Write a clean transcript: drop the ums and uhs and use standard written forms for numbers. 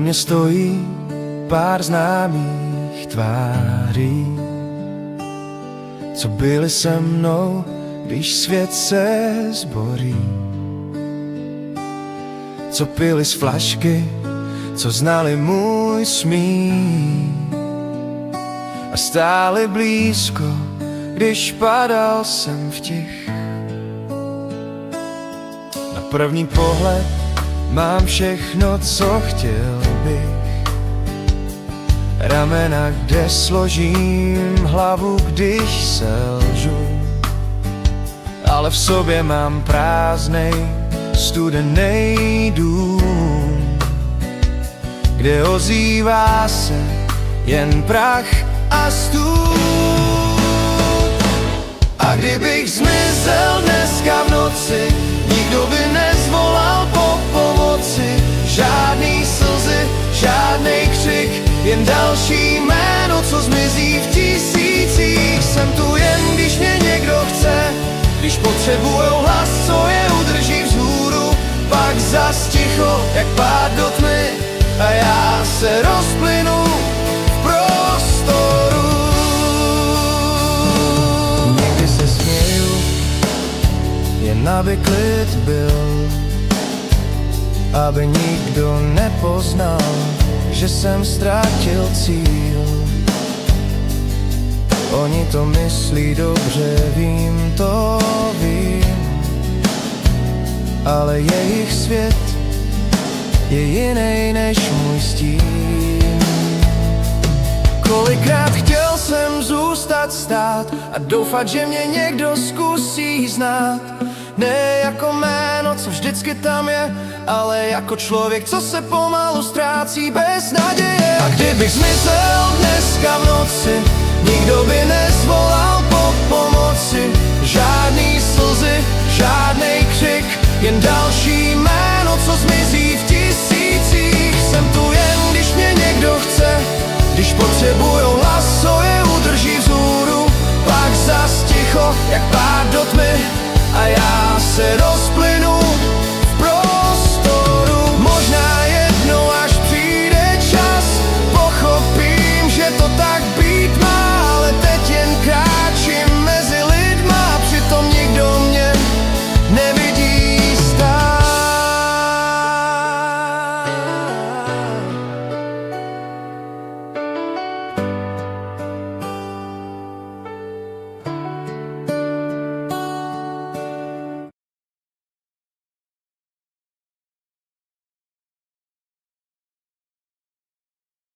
mě stojí pár známých tváří, co byli se mnou, když svět se zborí. Co pili z flašky, co znali můj smích a stáli blízko, když padal jsem v těch. Na první pohled mám všechno, co chtěl bych. Ramena, kde složím hlavu, když selžu, ale v sobě mám prázdnej, studený dům, kde ozývá se jen prach a stůl. A kdybych zmizel dneska v noci, nikdo by nezvolal po pomoci. Žádný slzy, žádnej křik, jen další jméno, co zmizí v tisících. Jsem tu jen, když mě někdo chce, když potřebujou hlas, co je udrží vzhůru. Pak zas ticho, jak pád do tmy, a já se rozplynu v prostoru. Někdy se směju, jen aby klid byl, aby nikdo nepoznal, že jsem ztratil cíl. Oni to myslí dobře, vím, to vím, ale jejich svět je jiný než můj stín. Kolikrát chtěl jsem zůstat stát a doufat, že mě někdo zkusí znát. Ne jako jméno, co vždycky tam je, ale jako člověk, co se pomalu ztrácí bez naděje. A kdybych zmizel dneska v noci, nikdo by nezvolal po pomoci. Žádný slzy, žádnej křik, jen další jméno, co zmizí v tisících. Jsem tu jen, když mě někdo chce, když potřebuje